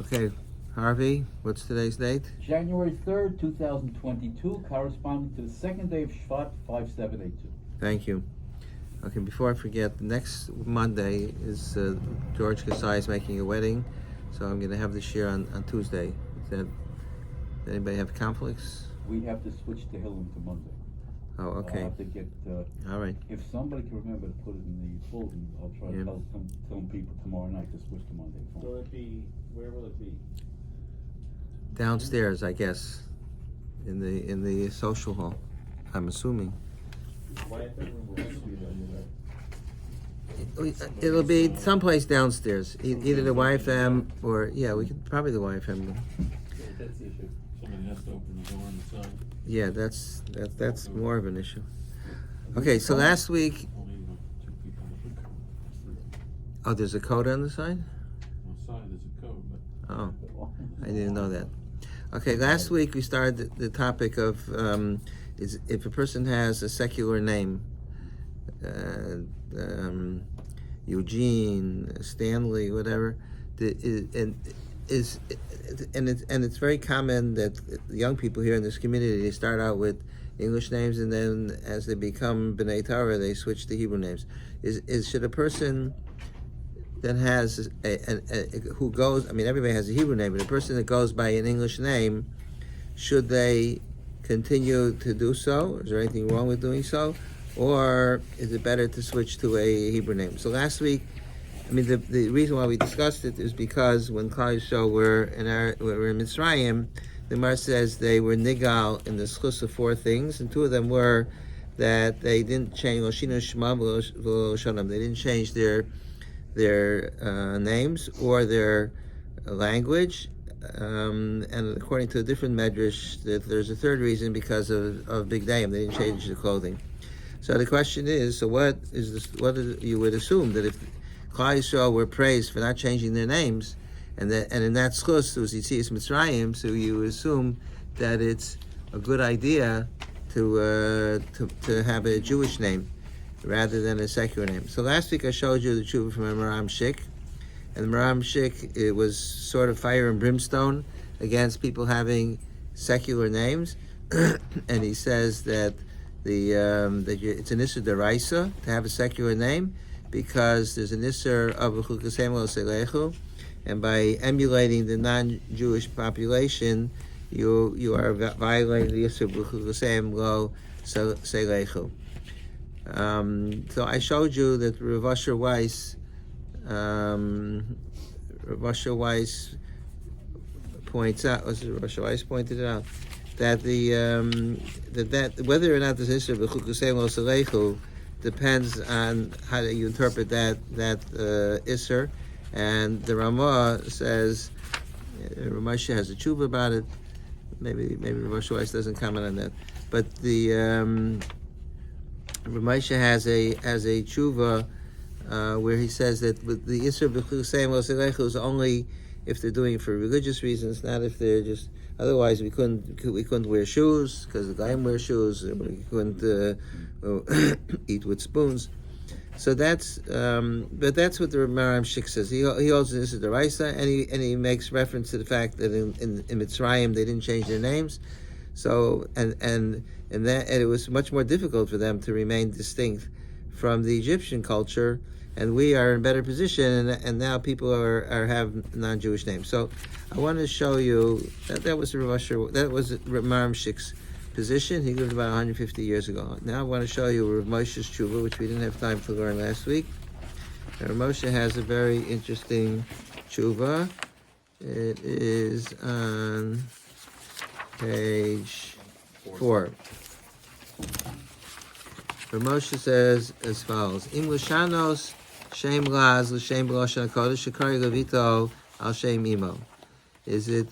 Okay, Harvey, what's today's date? January 3rd, 2022, corresponding to the second day of Shvat, 5782. Thank you. Okay, before I forget, next Monday is George Kasai is making a wedding, so I'm going to have this year on Tuesday. Does anybody have conflicts? We have to switch to Hillam to Monday. Oh, okay. I'll have to get, All right. if somebody can remember to put it in the bulletin, I'll try to tell some people tomorrow night to switch to Monday. Will it be, where will it be? Downstairs, I guess, in the social hall. I'm assuming. It'll be someplace downstairs, either the YFM or we could probably the YFM. That's the issue. Somebody has to open the door on the side. Yeah, that's more of an issue. Okay, so last week. Only two people with the code. Oh, there's a code on the side? On the side, there's a code, but. Oh, I didn't know that. Okay, last week we started the topic of is if a person has a secular name, Eugene, Stanley, whatever, and it's very common that young people here in this community, they start out with English names, and then as they become B'nai Torah, they switch to Hebrew names. Should a person that has who goes, I mean, everybody has a Hebrew name, but a person that goes by an English name, should they continue to do so? Is there anything wrong with doing so? Or is it better to switch to a Hebrew name? So last week, I mean, the reason why we discussed it is because when Klal Yisrael were in Mitzrayim, the Gemara says they were nigal in the schus of four things, and two of them were that they didn't change, they didn't change their names or their language, and according to a different medrash, that there's a third reason because of Big Dayim, they didn't change the clothing. So the question is, so what is this? What is, you would assume that if Klal Yisrael were praised for not changing their names, and in that schus was Yitzias Mitzrayim, so you assume that it's a good idea to have a Jewish name rather than a secular name. So last week I showed you the tshuva from Maram Shik, and Maram Shik, it was sort of fire and brimstone against people having secular names, and he says that it's an issur deraisa to have a secular name because there's an issur of v'chukasem lo selechu, and by emulating the non-Jewish population, you are violating the issur v'chukasem lo selechu. So I showed you that Rav Asher Weiss points out, Rav Asher Weiss pointed it out, that that whether or not this issue of B'chukusei Lo Selechu depends on how you interpret that issur, and the Ramah says Ramosha has a tshuva about it. Maybe Rav Asher Weiss doesn't comment on that, but the Ramosha has a tshuva where he says that the issur of B'chukusei Lo Selechu is only if they're doing it for religious reasons, not if they're just. Otherwise, we couldn't wear shoes because the guy wear shoes. We couldn't eat with spoons. So that's, but that's what the Maram Shik says. He holds this is the Raisa, and he makes reference to the fact that in Mitzrayim they didn't change their names. So and it was much more difficult for them to remain distinct from the Egyptian culture. And we are in a better position, and now people have non-Jewish names. So I want to show you that was Rav Maram Shik's position. He lived about 150 years ago. Now I want to show you Rav Moshe's tshuva, which we didn't have time to learn last week. And Rav Moshe has a very interesting tshuva. It is on page 4. Rav Moshe says as follows: Im l'shanos Shem Laz l'Shem B'Lashon HaKodesh Shekari Levito Al Shem Imo. Is it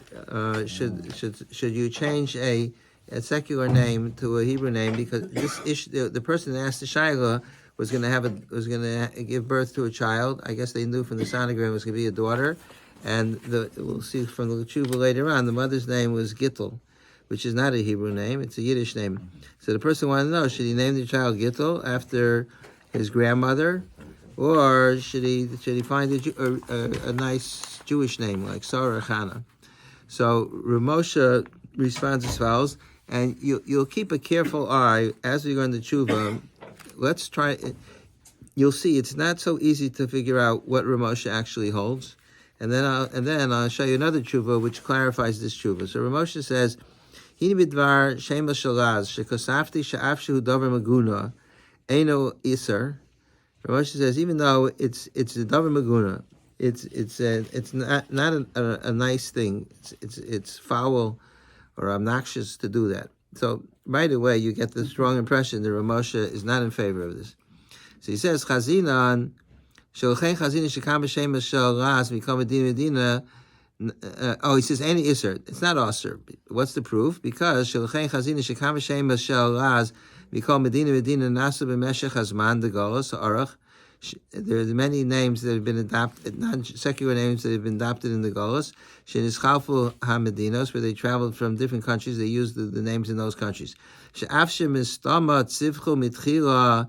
should you change a secular name to a Hebrew name because this issue, the person that asked the Shaila was going to give birth to a child. I guess they knew from the sonogram it was going to be a daughter, and we'll see from the tshuva later on. The mother's name was Gittel, which is not a Hebrew name; it's a Yiddish name. So the person wanted to know: should he name the child Gittel after his grandmother, or should he find a nice Jewish name like Sarah Chana? So Rav Moshe responds as follows, and you'll keep a careful eye as we go into tshuva. Let's try. You'll see it's not so easy to figure out what Rav Moshe actually holds, and then I'll show you another tshuva which clarifies this tshuva. So Rav Moshe says, "Hini bidvar shema shalaz shekosafti she'afshu dover maguna eno iser." Rav Moshe says, even though it's a dover maguna, it's not a nice thing. It's foul or obnoxious to do that. So right away you get the strong impression that Rav Moshe is not in favor of this. So he says, Chazinan, Sholchein Chazina Shekam B'Shem Shel Raz Mikom Medina. He says any iser. It's not aser. What's the proof? Because Sholchein Chazina Shekam B'Shem Shel Raz Mikom Medina Nasu B'Meshech Hazman Degolos Arach. There are many names that have been adopted, non-secular names that have been adopted in the Golos. Shenischalfu HaMedinos, where they traveled from different countries, they used the names in those countries. She'afshim Istama Tzivchu Mitchila.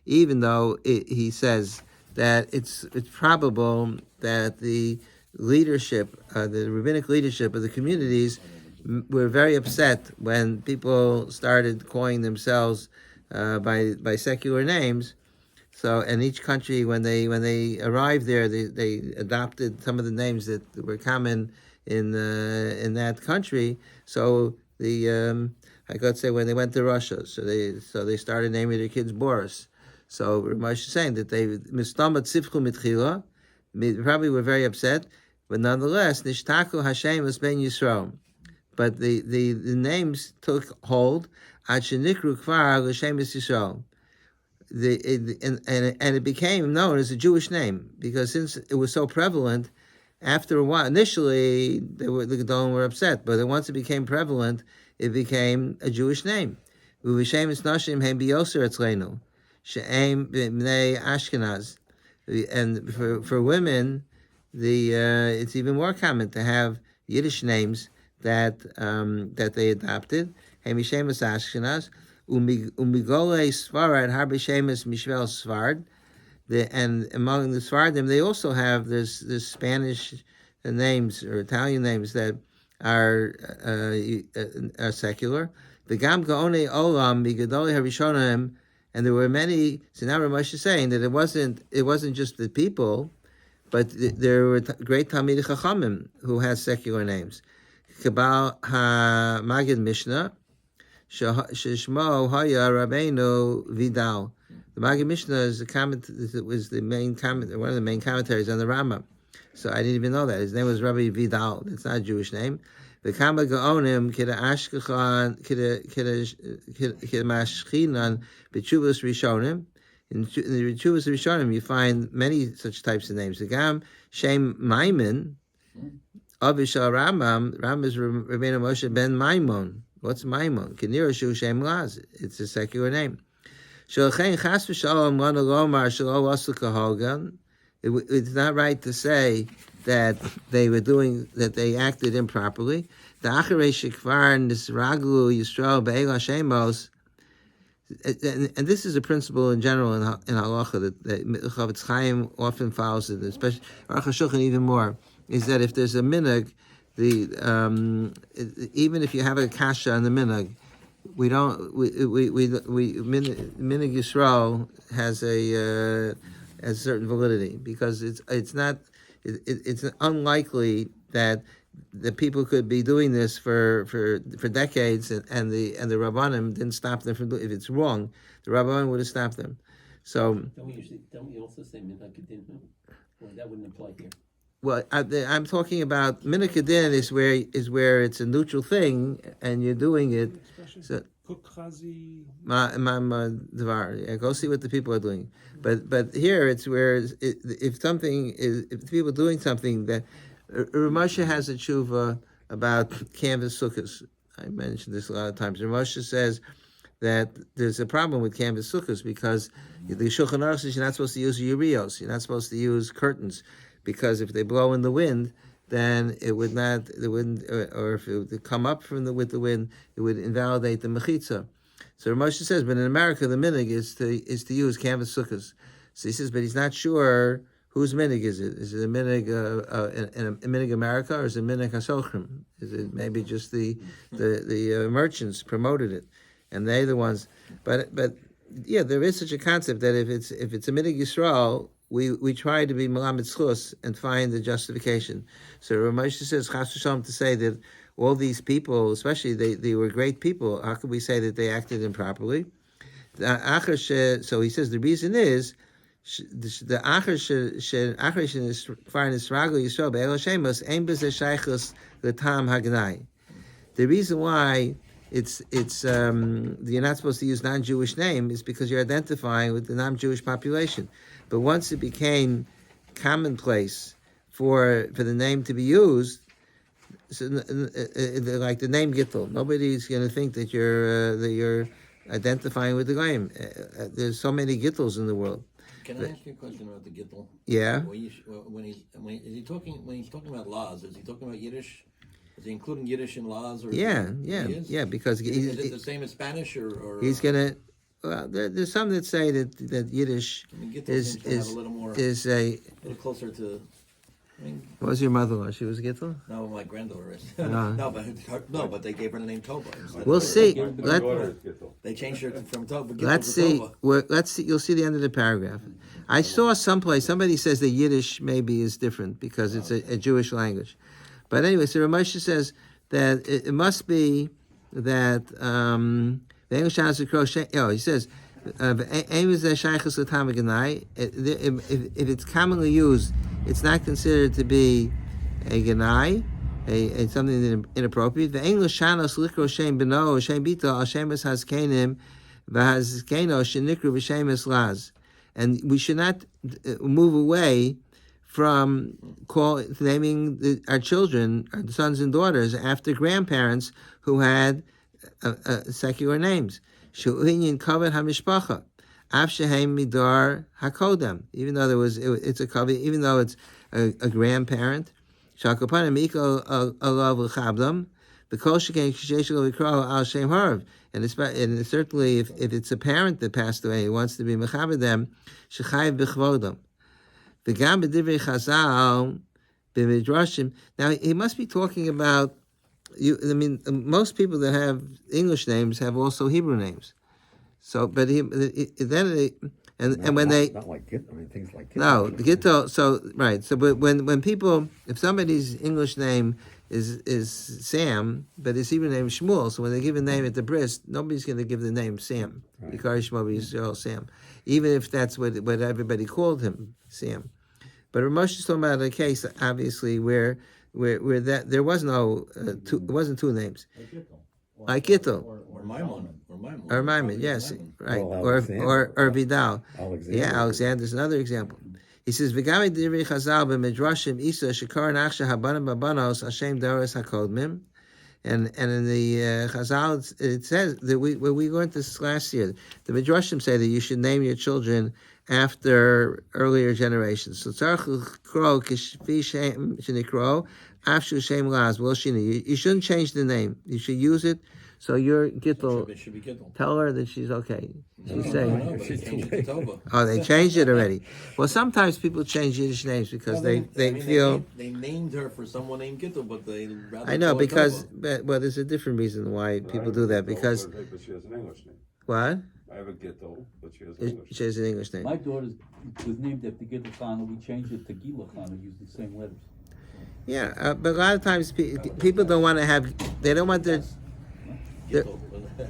Even though he says that it's probable that the leadership, the rabbinic leadership of the communities, were very upset when people started calling themselves by secular names. So, and each country, when they arrived there, they adopted some of the names that were common in that country. So I could say when they went to Russia, so they started naming their kids Boris. So Ramesh is saying that they mistamat sifchu mitchila, probably were very upset, but nonetheless nishtaku Hashem was ben Yisrael. But the names took hold ad shenikru kvar l'shem Yisrael. And it became known as a Jewish name because since it was so prevalent, after a while, initially the Gedolim were upset, but then once it became prevalent, it became a Jewish name. Uv'shem es nashim hem biyoser etzleinu. She'em b'nei Ashkenaz, and for women, it's even more common to have Yiddish names that they adopted. Hem Shemus Ashkenaz, umigole Sfarad harbe Shemus Mishvel Sfard, and among the Sfardim they also have there's Spanish names or Italian names that are secular. The Gam Gaone Olam Migadoli Harishonim. And there were many. So now Ramesh is saying that it wasn't just the people, but there were great Talmidei Chachamim who had secular names. Kabal HaMagid Mishnah, Sheshmo Haya Rabbeinu Vidal. The Magid Mishnah is was the main comment, one of the main commentaries on the Rambam. So I didn't even know that his name was Rabbi Vidal. It's not a Jewish name. The Kama Gaonim Kida Ashkechan Kida Mashchinan B'Tshuvos Rishonim. In the B'Tshuvos Rishonim, you find many such types of names. The Gam Shem Maimon, Avishal Rambam is Rabbeinu Moshe ben Maimon. What's Maimon? Kinira Shu Shem Laz. It's a secular name. Sholchein Chas V'Shalom Lana Lomar Shelo Asu Kahogan. It's not right to say that they acted improperly. The Acharei Shekvar Nisraglu Yisrael Be'el Hashemos, and this is a principle in general in halacha that Chavetz Chaim often follows it, especially Aruch HaShulchan even more, is that if there's a minhag, even if you have a kasha on the minhag, minhag Yisrael has a certain validity because it's unlikely that the people could be doing this for decades and the Rabbanim didn't stop them from doing it. If it's wrong, the Rabbanim would have stopped them. So don't we also say minhag kedin? Well, that wouldn't apply here. Well, I'm talking about minhag kedin is where it's a neutral thing and you're doing it. So go see what the people are doing. But here it's where if people are doing something that Ramosha has a tshuva about canvas sukkahs. I mentioned this a lot of times. Ramosha says that there's a problem with canvas sukkahs because the Shulchan Aruch says you're not supposed to use urios. You're not supposed to use curtains because if they blow in the wind, then it wouldn't, or if it would come up with the wind, it would invalidate the mechitza. So Ramosha says, but in America the minhag is to use canvas sukkahs. So he says, but he's not sure whose minig is it. Is it a minig in minig America, or is it minig hasochrim? Is it maybe just the merchants promoted it, and they're the ones? But yeah, there is such a concept that if it's a minig Yisrael, we try to be Malamed Schus and find the justification. So Ramesh says, Chas v'shalom, to say that all these people, especially they were great people, how could we say that they acted improperly? So he says the reason is the Acher is far in Israel Yisrael be'elo shemos ein b'zeh shaychus l'tam hagnai. The reason why you're not supposed to use non-Jewish name is because you're identifying with the non-Jewish population. But once it became commonplace for the name to be used, so, like the name Gittel, nobody's going to think that you're identifying with the name. There's so many Gittels in the world. Can I ask you a question about the Gittel? Yeah. When he's talking about laws, is he talking about Yiddish? Is he including Yiddish in laws? Or Yeah, because is it the same as Spanish or he's gonna. Well, there's some that say that Yiddish Gittel is seems to have a little more, a little closer to. What was your mother-in-law? She was Gittel? No, my granddaughter is. No. but they gave her the name Tova. We'll see. They changed her from Tova. Let's see. Let's see. You'll see the end of the paragraph. I saw someplace somebody says that Yiddish maybe is different because it's a Jewish language. But anyway, so Ramosha says that it must be that the English answer he says if it's commonly used, it's not considered to be a genai, a something inappropriate. The English shanos likro shem beno shem bito al shemes haskenim v'hazkeno shenikru v'shemes laz, and we should not move away from naming our children, our sons and daughters, after grandparents who had secular names. Shu'inyin kavod hamishpacha, af shehem midar hakodem. Even though it's a kavod, even though it's a grandparent. Shakopanim iko alav l'chabdam, v'kol sheken kshesh lo v'kro al shem harav. And certainly, if it's a parent that passed away, who wants to be mechabed them, shechayiv b'chvodam. Now he must be talking about you. I mean, most people that have English names have also Hebrew names. So, but when they not like Gittel. I mean, things like Gittel. No, Gittel. So right. So, but when people, if somebody's English name is Sam, but his Hebrew name is Shmuel, so when they give a name at the bris, nobody's going to give the name Sam. Because Shmuel Sam, even if that's what everybody called him, Sam. But Ramosh is talking about a case, obviously, where that there was no it wasn't two names, like Gittel or Maimon. Or Maimon, yes, right, Well, or Vidal. Alexander. Yeah, Alexander's another example. He says, "V'gami divrei Chazal b'midrashim isa shekar nachsha habanim babanos Hashem doros hakodmim," and in the Chazal it says that we learned this last year. The midrashim say that you should name your children after earlier generations. So tzarich l'kro k'shvi shem shenikro afshu shem laz v'loshina. You shouldn't change the name. You should use it. So your Gittel, It should be Gittel. tell her that she's okay. She's saying, No, but they changed it to Tova. oh, they changed it already. Well, sometimes people change Yiddish names because they feel. They named her for someone named Gittel, but they rather I know call it because, Tova. well, there's a different reason why people do that. Because But she has an English name. what? I have a Gittel, but she has an English She has an English name. My daughter was named after Gittel Chana. We changed it to Gila Chana, used the same letters. Yeah, but a lot of times people don't want to have. They don't want their. Gittel.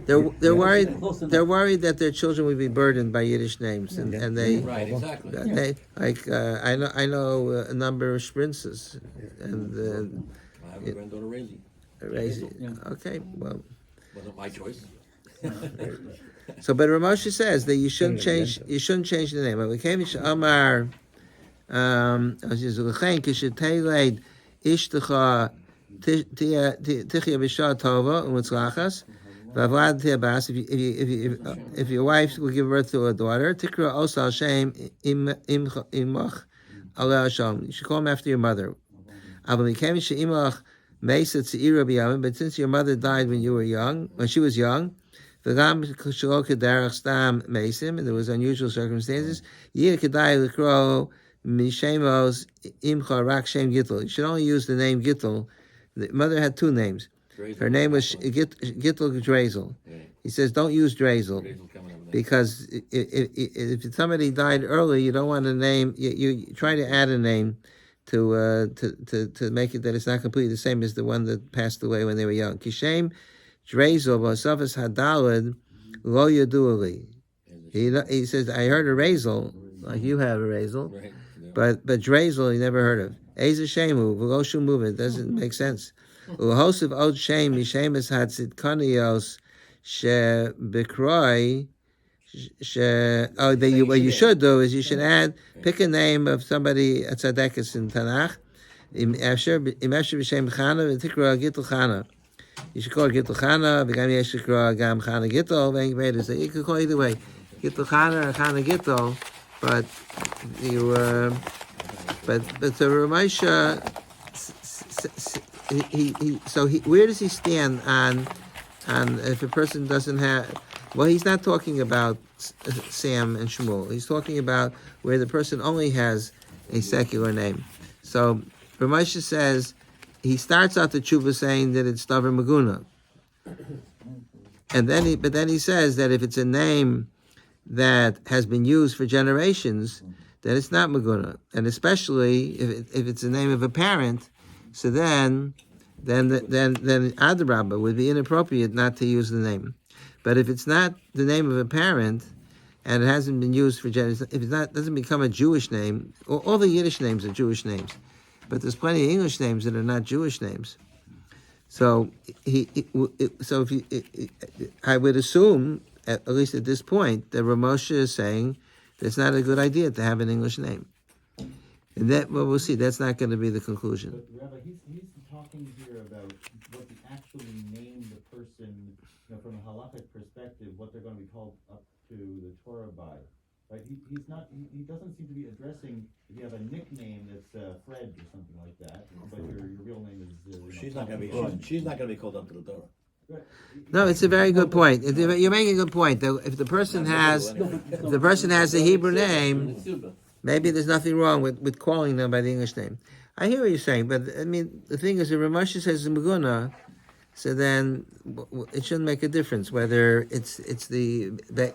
They're worried. Close enough. They're worried that their children will be burdened by Yiddish names, and they. Right, exactly. They like I know a number of sprinces, and I have a granddaughter, Razy. okay, well. Wasn't my choice. So, but Ramosha says that you shouldn't change. You shouldn't change the name. Amar, Ishtecha Tichya B'Shah Tova U'Mitzlachas. If your wife will give birth to a daughter, Tikra Osal Shem Imach Aleh Hashem. You should call him after your mother. But since your mother died when she was young, V'gam shelo k'derech stam mesim, and there was unusual circumstances. Yeh kedai l'kro mishemos imcha rak shem Gittel. You should only use the name Gittel. The mother had two names. Her name was Gittel Drazel. He says, don't use Drazel, because if somebody died early, you don't want to name. You try to add a name to make it that it's not completely the same as the one that passed away when they were young. Kishem Drazel v'asafas hadalad lo yaduali. He says, I heard a Razel, like you have a Razel, but Drazel he never heard of. Eza Shemu v'lo shum movement doesn't make sense. Uhosiv od shem mishemes hatzit kanios she bekroi she. Oh, what you should do is you should pick a name of somebody at tzadekis in Tanakh. Im Asher b'shem Chana v'tikra Gittel Chana. You should call it Gittel Chana. V'gam yesh tikra gam Chana Gittel. V'eng you could call either way, Gittel Chana or Chana Gittel. But you but the Ramesha. Where does he stand on if a person doesn't have? Well, he's not talking about Sam and Shmuel. He's talking about where the person only has a secular name. So Ramesha says he starts out the tshuva saying that it's Davar Maguna, and then he says that if it's a name that has been used for generations, then it's not Maguna, and especially if it's the name of a parent. So then Adrabah would be inappropriate not to use the name. But if it's not the name of a parent and it hasn't been used for generations, if doesn't become a Jewish name, all the Yiddish names are Jewish names, but there's plenty of English names that are not Jewish names. So I would assume, at least at this point, that Ramosha is saying that it's not a good idea to have an English name. And we'll see. That's not going to be the conclusion. But Rabbi, he's talking here about what to actually name the person, from a halachic perspective, what they're going to be called up to the Torah by. Right? He's not. He doesn't seem to be addressing if you have a nickname that's Fred or something like that, but your real name is. She's not going to be. She's not going to be called up to the Torah. Right. No, it's a very good point. You're making a good point. If the person has a Hebrew name, maybe there's nothing wrong with calling them by the English name. I hear what you're saying, but I mean, the thing is, if Ramosha says Maguna, so then it shouldn't make a difference whether it's the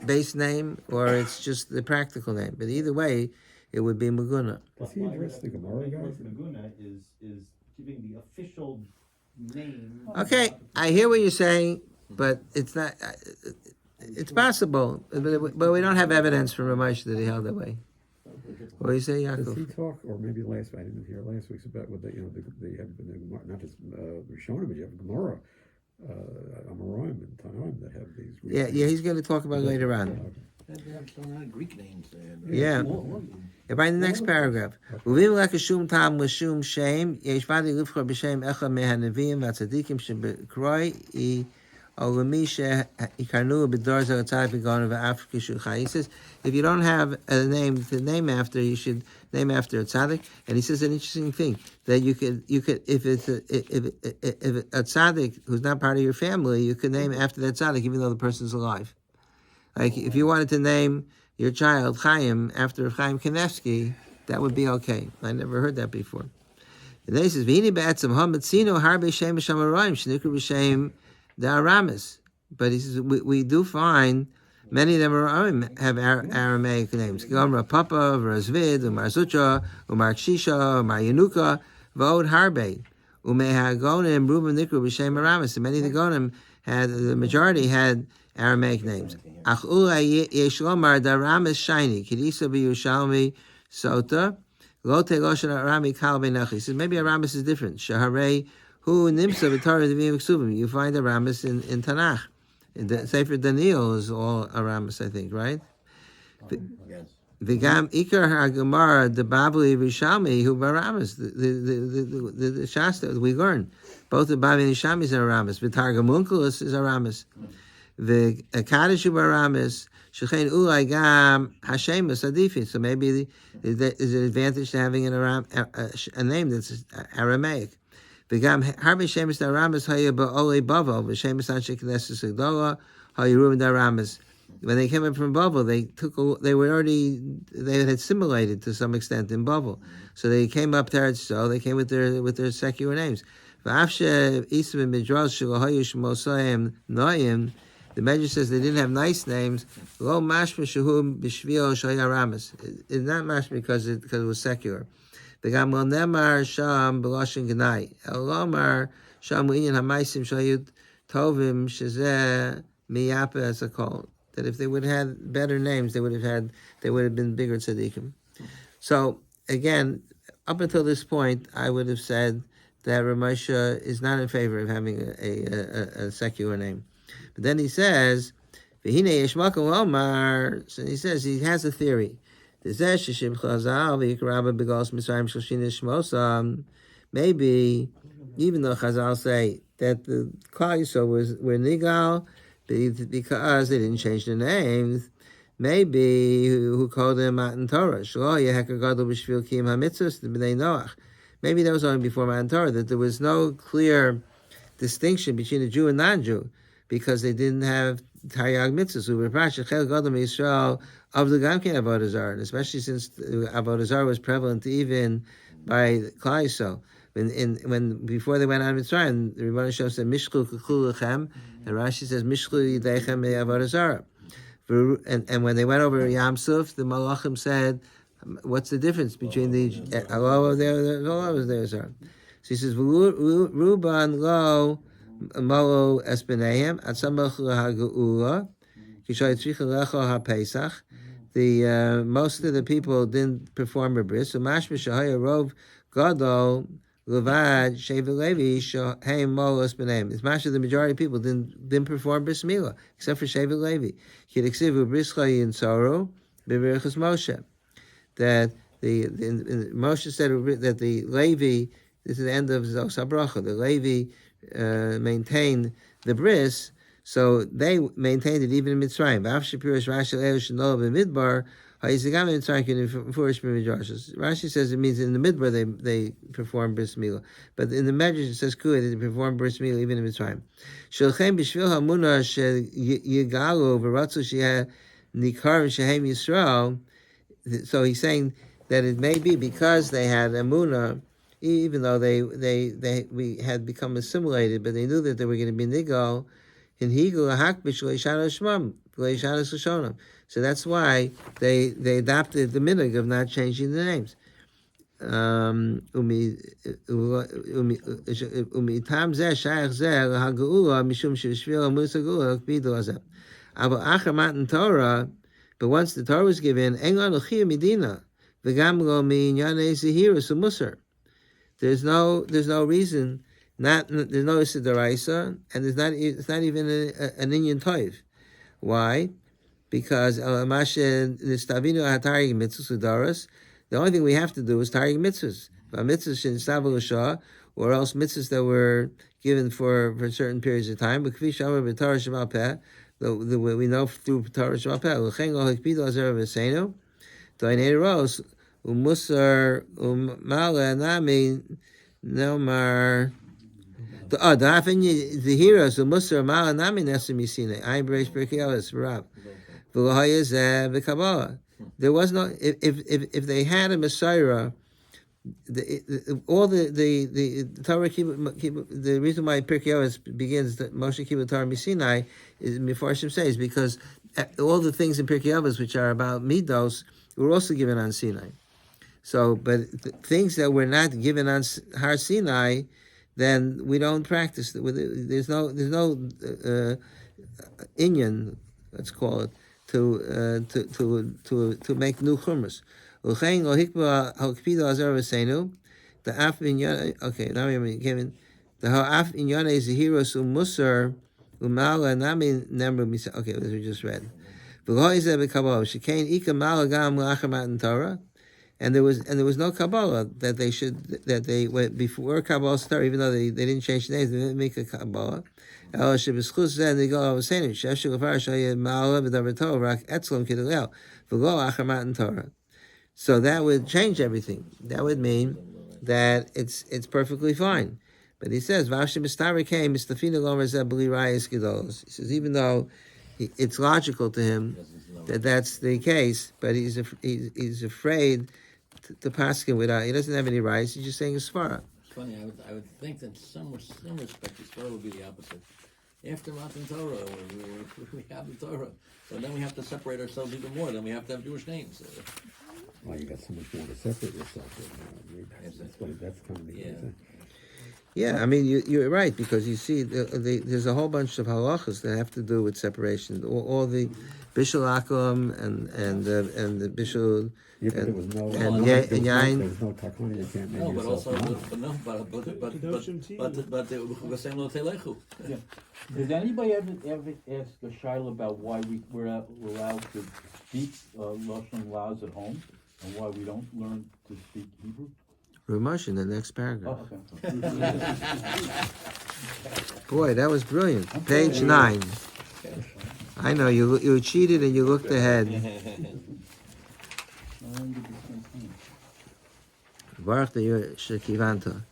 base name or it's just the practical name. But either way, it would be Maguna. Does he address the Gemara guy? Maguna is giving the official name. Okay, I hear what you're saying, but it's not. It's possible, but we don't have evidence from Ramosha that he held that way. What do you say, Yaakov? Does he talk, or maybe I didn't hear last week's about what they have the Gemara, not just Rishonim, but you have Gemara, Amoraim and Tanaim that have these. Yeah, he's going to talk about it later on. They have some Greek names. Yeah. Right in the next paragraph. Uvim lakashum tam l'shum shem yeshvadi livchor b'shem echa mehanevim v'atzadikim shebekroi olami she'ikarnu b'dor zaratzai v'gon v'afrika shuchai. He says, if you don't have a name to name after, you should name after a tzaddik. And he says an interesting thing, that you could if a tzaddik who's not part of your family, you could name after that tzaddik even though the person's alive. Like if you wanted to name your child Chaim after Chaim Kanevsky, that would be okay. I never heard that before. And then he says, "V'hini be'etzem hamatzino harbe shem shamarayim shenikru b'shem da'aramis." But he says we do find many of them have Aramaic names. Gomra Papa, V'razvid, Umar Zutra, Umar Kshisha, Umar Yanuka, V'od Harbe, Umehagonim, Ruben Nikru b'shem Aramis. And many of the majority had Aramaic names. Ach ula yesh lomar da'aramis shiny, Kedisa b'Yushalmi Sota, Lo tegoshen Arami kal be'nachi. He says maybe Aramis is different. Shaharei hu nimsa v'Torah devim ksubim. You find Aramis in Tanakh. The Sefer Daniel is all Aramis, I think, right? Yes. V'gam ikar haGemara the Babli Rishalmi hu Aramis. The Shasta we learn both the Babli and Rishalmi are Aramis. V'Targamunculus is Aramis. The Kaddish hu Aramis. Shechein ulai gam Hashemus adifin. So maybe there's an advantage to having a name that's Aramaic. V'gam harbe shemus Aramis haya ba'olei bavel v'shemus anshe knesses agdola Hayurim Daramas. When they came in from Babel, they had assimilated to some extent in Babel. So they came up to Eretz Yisrael. They came with their secular names. The Medrash says they didn't have nice names. Lo mashma shehum b'shvio shayaramas. It's not mashma because it was secular. V'gam lo nemar sham b'loshen gnai. El lomar sham u'inyan hamaisim shayut tovim shezeh miyapa as a call. That if they would have had better names, they would have been bigger tzaddikim. So again, up until this point, I would have said that Ramosha is not in favor of having a secular name. But then he says, "V'hine yesh makom lomar." So he says he has a theory. Maybe, even though Chazal say that the Klal Yisrael were nigal because they didn't change the names, maybe who called them Matan Torah. Maybe that was only before Matan Torah, that there was no clear distinction between a Jew and non-Jew, because they didn't have Taryag mitzvahs. We were Chel Gadol Yisrael of the Gamkin Avodah Zarah, and especially since Avodah Zarah was prevalent even by Klal Yisrael. When before they went on Mitzrayim, the Rebbeinu Shalom said Mishkul Kekul Lechem, and Rashi says Mishkul Yidechem Avodah Zarah. And when they went over Yam Suf, the Malachim said, "What's the difference between the Allah over there? Allah was there." So he says, "Ruban lo malo espenehem atzamach lahageula kishay tzricha lecho haPesach." The most of the people didn't perform a bris. So mashma shahaya rov gadol levad shevet levi shohem malo espenehem. It's mashma the majority of people didn't perform bris milah except for shevet levi. Kidiksivu bris chayin soro b'berachas Moshe. That Moshe said that the Levi, this is the end of Zos HaBracha, the Levi maintained the bris, so they maintained it even in Mitzrayim. Rashi says it means in the Midbar they perform bris milah, but in the Medrash it says Kuah they perform bris milah even in Mitzrayim. Shelchem b'shvil hamuna sheyigalu v'ratzu sheyeh nikar shehem Yisrael. So he's saying that it may be because they had emunah, even though we had become assimilated, but they knew that they were going to be nigal, in higul hakbish leishana shmam leishana sashonam. So that's why they adopted the minhag of not changing the names. Umitam zeh shayach zeh lahageula mishum sheshvil musa geula kbidu azeh. Abo acher matan Torah. But once the Torah was given, there's no reason, there's no Sidaraisa, and it's not even an Inyan Toiv. Why? Because the only thing we have to do is Taryag mitzvahs. Or else mitzvahs that were given for certain periods of time. But we know through Torah Shemapel, L'chein lo hikpidu azer v'seinu, Doinei Ros, Umusar, Umala Nami, Nomar, Da'afin Zehiros, Umusar, Umala Nami, Nesim Yisine, Ayin Bereish Perkei Avos, Rav, V'lohaya Zeh V'Kabbalah. There was no, if they had a Messiah, all the Torah the reason why Pirkei Avos begins that Moshe Kibud Torah Misinai is Mefarshim says because all the things in Pirkei Avos which are about Midos were also given on Sinai. So, but things that were not given on Har Sinai, then we don't practice. There's no inyan, let's call it, to make new chumras. Okay, now we given the ha'af inyane zehiros umusar umala nami nemru misa. Okay, as we just read. And there was no Kabbalah that they went before Kabbalah started, even though they didn't change the names, they didn't make a Kabbalah. So that would change everything. That would mean that it's perfectly fine. But he says, he says, even though it's logical to him that that's the case, but he's afraid to paskin without. He doesn't have any rights. He's just saying a svara. It's funny. I would think that in some respect, the story would be the opposite. After Matan Torah, we have the Torah, so then we have to separate ourselves even more. Then we have to have Jewish names. Well, you got so much more to separate yourself. That's kind of the thing. Yeah, I mean you're right, because you see there's a whole bunch of halachas that have to do with separation. All the bishul akum and the bishul. Yeah, but there was no and yain. yain. There was no takana. You can't make No, but yourself also, none. but the same lo telechu. Yeah. Did anybody ever ask a Shiloh about why we're allowed to speak Lashon Laz at home, and why we don't learn to speak Hebrew? Ramosh in the next paragraph. Oh, okay. Boy, that was brilliant. Page 9. I know you cheated and you looked ahead. Baruch Shekivanta.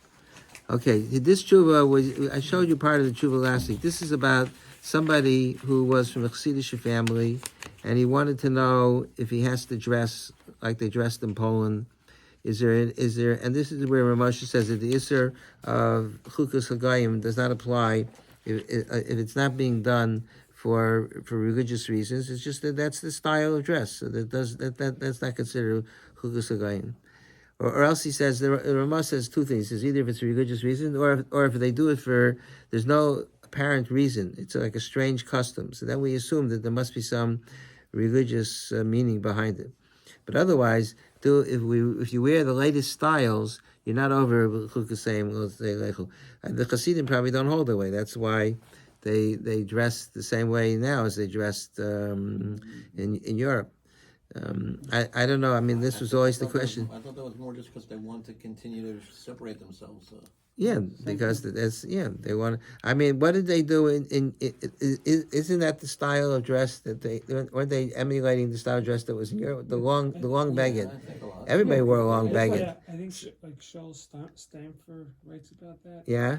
Okay, this tshuva was. I showed you part of the tshuva last week. This is about somebody who was from a Chassidish family, and he wanted to know if he has to dress like they dressed in Poland. Is there, and this is where Ramosha says that the Isser of Chukas Hagayim does not apply if it's not being done for religious reasons. It's just that's the style of dress. So that's not considered Chukas Hagayim. Or else he says, the Ramah says two things. He says either if it's a religious reason, or if they do it there's no apparent reason. It's like a strange custom. So then we assume that there must be some religious meaning behind it. But otherwise, if you wear the latest styles, you're not over chukasayim. And the Hasidim probably don't hold that way. That's why they dress the same way now as they dressed in Europe. I don't know. I mean, this was always the question. I thought that was more just because they want to continue to separate themselves. Yeah, because they want. I mean, what did they do? Isn't that the style of dress that weren't they emulating the style of dress that was in Europe? The long baguette. Everybody wore a long baguette. Yeah, I think like Shaul Stamford writes about that. Yeah,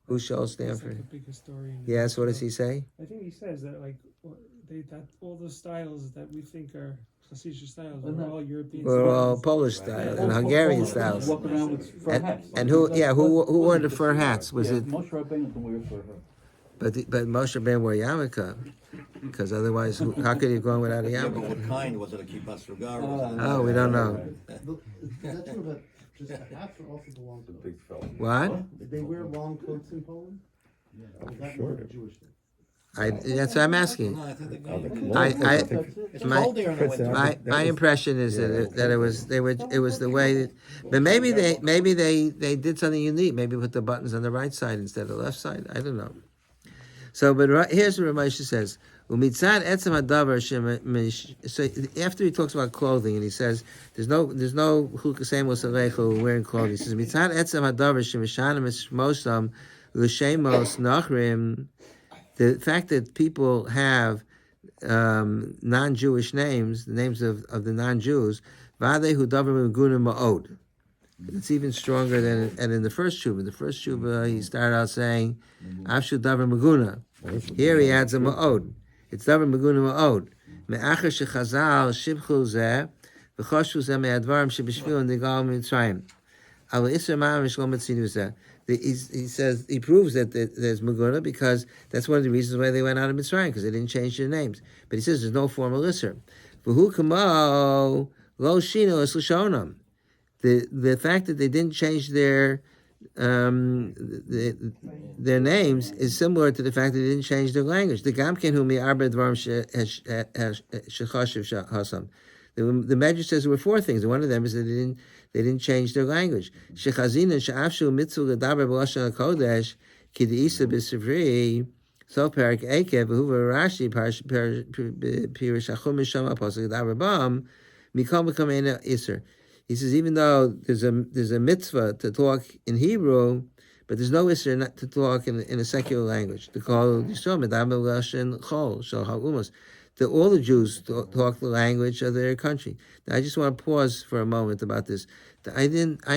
who's Shaul He's like Stanford? a big historian. Yes, what does he say? I think he says that like that all the styles that we think are Hasidic styles were all European. We're all styles. Polish style and Hungarian styles. Walk around with fur hats. And who wore the fur hats? Was it? Moshe Rabbeinu can wear fur hat. But Moshe Ben wore yarmulke, because otherwise, how could he have gone without a Yeah, but yarmulke? what kind? Was it a kippah srugar? Oh, we don't know. Is that true that just the hats are also belong to Big fella. What? Did they wear long coats in Poland? Yeah. Or was that Sure. more of a Jewish thing? That's what I'm asking. No, I think they Oh, the go. clothes, It's my- cold there in the winter. My impression is that it was the way, but maybe they did something unique. Maybe put the buttons on the right side instead of the left side. I don't know. So, but here's what Ramosha says. Umitzad etzem hadavar so after he talks about clothing and he says there's no chukasem l'salechu wearing clothing. He says mitzad etzem hadavar shemishanim esmosam l'shemos nachrim. The fact that people have non-Jewish names, the names of the non-Jews, Vadehu Davar Meguna Ma'od. It's even stronger than and in the first Shuvah. The first Shuvah, he started out saying, Avshu Davar Meguna. Here he adds a Ma'od. It's Davar Meguna Ma'od. Me'acher shechazal shibchu zeh, v'choshu zeh me'advarim shebishvil nigal mitzrayim. Al Isra Ma'am Shlom Etzinu zeh. He says he proves that there's Meguna because that's one of the reasons why they went out of Mitzrayim, because they didn't change their names. But he says there's no formal Isser. V'hu kamo lo shino es l'shonam. The fact that they didn't change their names is similar to the fact that they didn't change their language. The gamken hu mi'arba dvarim shechashiv hasam. The Medrash says there were four things. One of them is that they didn't change their language. Shechazina she'afshu mitzvah l'daber b'lashon hakodesh ki de'isa b'sivri so perik ekev v'huva Rashi pirish achum misham apostol l'daber bam mikol mikol ena iser. He says even though there's a mitzvah to talk in Hebrew, but there's no iser not to talk in a secular language. To call Yisrael medaber l'lashon chol shel ha'umos. That all the Jews talk the language of their country. Now, I just want to pause for a moment about this. I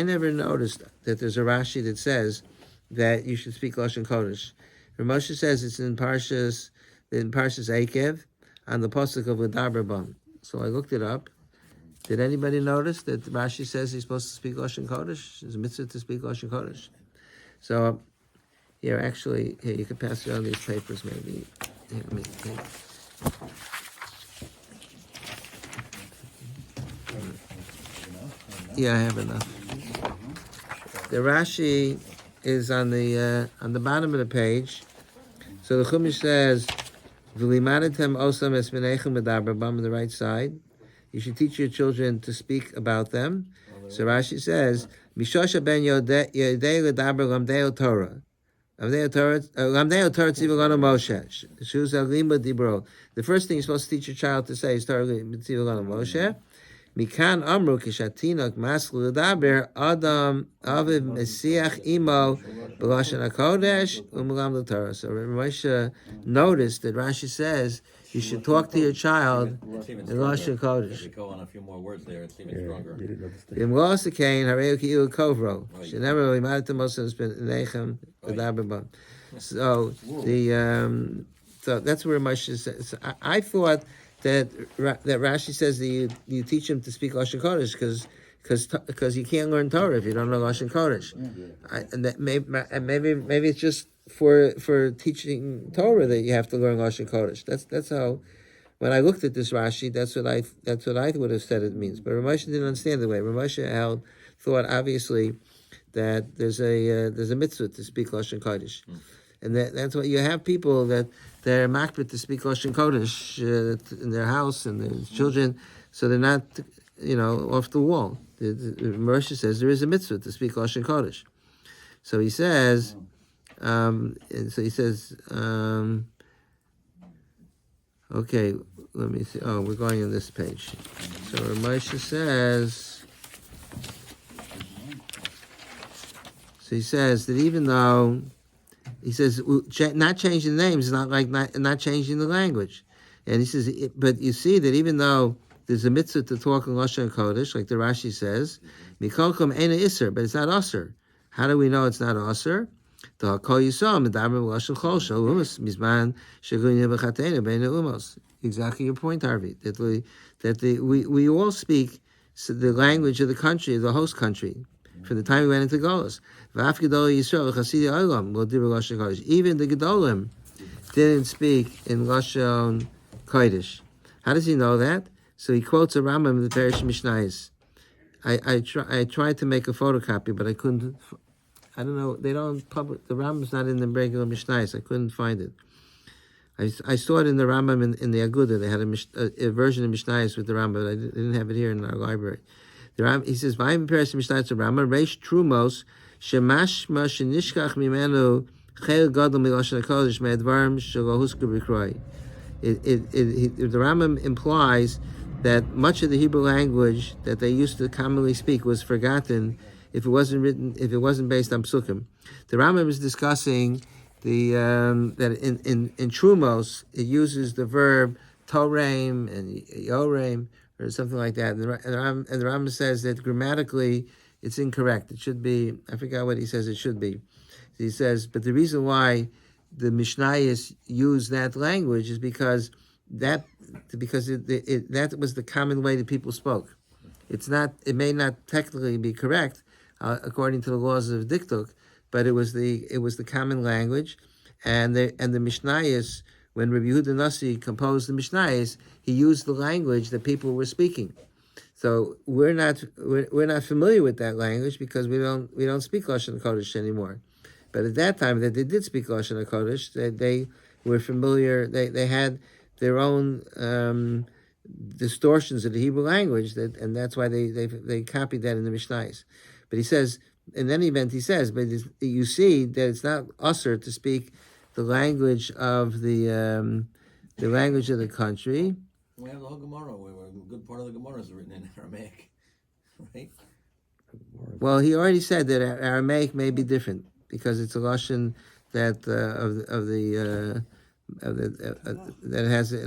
never noticed that there's a Rashi that says that you should speak Lashon Kodesh. Ramosha says it's in Parshas Akev, on the pasuk of L'daber bam. So I looked it up. Did anybody notice that Rashi says he's supposed to speak Lashon Kodesh? It's a mitzvah to speak Lashon Kodesh. So here, actually, here you can pass around these papers, maybe. Here, yeah, I have enough. The Rashi is on the bottom of the page. So the Chumash says, "V'limadatem osam es menechem medaber bam," on the right side. You should teach your children to speak about them. So Rashi says, "Mishosha ben yodei ledaber lamdei Torah." Lamdei Torah tziva lanu Moshe. Shuz alima dibro. The first thing you're supposed to teach your child to say is Torah tziva lanu Moshe. Mikan amru kishatinok maslu ledaber adam aviv mesiach imo b'lashon hakodesh u'melam l'Torah. So Moshe noticed that Rashi says you should talk to your child in Lashon Kodesh. If we go on a few more words there, it's even stronger. Im los kein hareu ki'u kovro. Shenever limadet mosem ben nechem ledaber bam. So so that's where Moshe says. I thought that Rashi says that you teach him to speak Lashon Kodesh because you can't learn Torah if you don't know Lashon Kodesh. Maybe it's just for teaching Torah that you have to learn Lashon Kodesh. That's how. When I looked at this Rashi, that's what I would have said it means. But Ramosha didn't understand the way. Ramosha thought obviously that there's a mitzvah to speak Lashon Kodesh, and that's what you have people that they're makbid to speak Lashon Kodesh in their house and their children, so they're not off the wall. Ramosha says there is a mitzvah to speak Lashon Kodesh. So he says. Okay, let me see. Oh, we're going on this page. So Ramosha says. So he says that even though he says not changing the names is not like not changing the language, and he says, but you see that even though there's a mitzvah to talk in Lashon Kodesh, like the Rashi says, mikolkom ena iser, but it's not aser. How do we know it's not aser? Exactly your point, Harvey. That we all speak the language of the country, of the host country, from the time we went into Golos. Even the Gedolim didn't speak in Lashon Kodesh. How does he know that? So he quotes a Rambam in the Parish Mishnayos. I tried to make a photocopy, but I couldn't. I don't know. They don't publish. The Rambam's not in the regular Mishnayos. I couldn't find it. I saw it in the Rambam in the Aguda. They had a version of Mishnayos with the Rambam, but I didn't have it here in our library. He says, "Vayim Paris Mishnayos Rambam Reish Trumos Shemashma Shenishkach Mimenu Chel Gadol Milashon Hakodesh Me'advarim Shelo Husku B'Kroi." The Rambam implies that much of the Hebrew language that they used to commonly speak was forgotten if it wasn't based on psukim. The Rambam is discussing that in Trumos it uses the verb toreim and yoreim or something like that, and the Rambam says that grammatically it's incorrect. It should be, I forgot what he says it should be. He says, but the reason why the Mishnayos use that language is because that was the common way that people spoke. It may not technically be correct according to the laws of Diktuk, but it was the common language, and the Mishnayos, when Rabbi Yehuda Nasi composed the Mishnayos, he used the language that people were speaking. So we're not familiar with that language because we don't speak Lashon Kodesh anymore. But at that time that they did speak Lashon Kodesh, they were familiar. They had their own distortions of the Hebrew language, and that's why they copied that in the Mishnayos. But he says, in any event, but you see that it's not usher to speak the language of the language of the country. We have the whole Gemara, where a good part of the Gemara is written in Aramaic, right? Well, he already said that Aramaic may be different because it's a lashon that that has a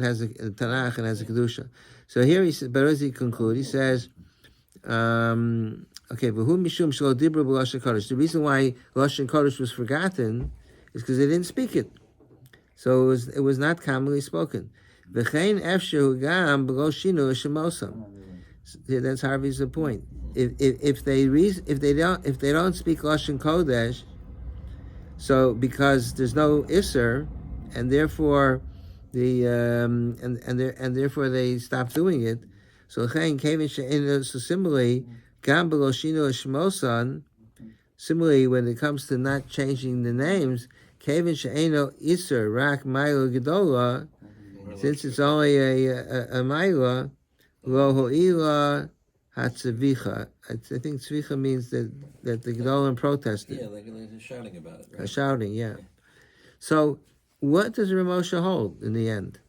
Tanakh and has a kedusha. So here he says, but as he concludes, he says, okay, but who mishum shelo dibra b'lashon kodesh? The reason why lashon kodesh was forgotten is because they didn't speak it, so it was not commonly spoken. V'chein efshu gam b'lo shinu shemosam. That's Harvey's point. If they don't speak Lashon Kodesh, so because there's no Isser, and therefore therefore they stop doing it. So similarly, gam b'lo shinu shmosan. Similarly, when it comes to not changing the names, kevin she'eno Isser rak ma'ila gedola, since it's only a ma'ila, lo ho'ila hatzavicha. I think tzvicha means that the gedolim protested. Yeah, they're shouting about it, They're right? shouting, yeah. So, what does Ramosha hold in the end?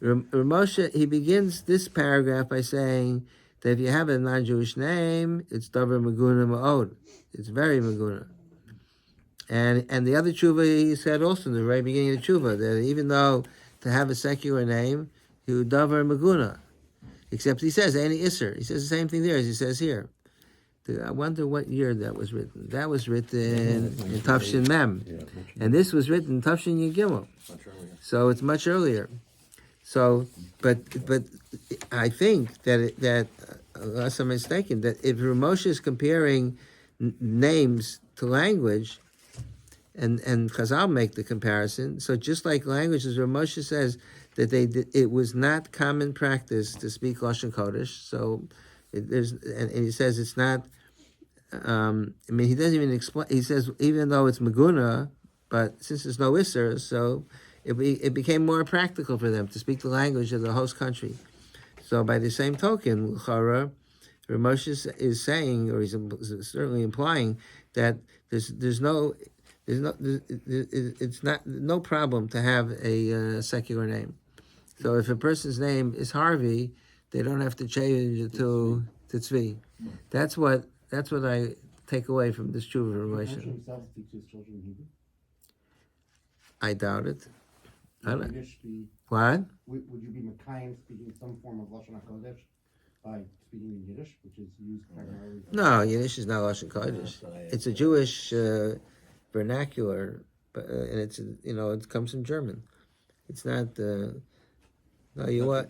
Ramosha, he begins this paragraph by saying that if you have a non-Jewish name, it's davar maguna ma'od. It's very maguna. And the other tshuva he said also in the very beginning of the tshuva, that even though to have a secular name, he would davar maguna. Except he says, any isser. He says the same thing there as he says here. I wonder what year that was written. That was written in Tafshin Mem. And this was written in Tafshin Yigimel. Much earlier. So it's much earlier. So, but I think that unless I'm mistaken, that if Ramosha is comparing names to language, and Chazal make the comparison, so just like language, as Ramosha says that it was not common practice to speak Lashon Kodesh. So and he says it's not. I mean, he doesn't even explain. He says even though it's Maguna, but since there's no Isser, so it became more practical for them to speak the language of the host country. So by the same token, L'chara, Ramosha is saying, or he's certainly implying, that there's no problem to have a secular name. So if a person's name is Harvey, they don't have to change it to Tzvi. That's what I take away from this tshuva from Moshe. himself teach his children Hebrew. I doubt it. I don't. Yiddish be, What? would you be Mekayim speaking some form of Lashon HaKodesh by speaking in Yiddish, which is used primarily? No, Yiddish is not Lashon Kodesh. It's a Jewish vernacular, but and it's it comes from German. It's not. No, you won't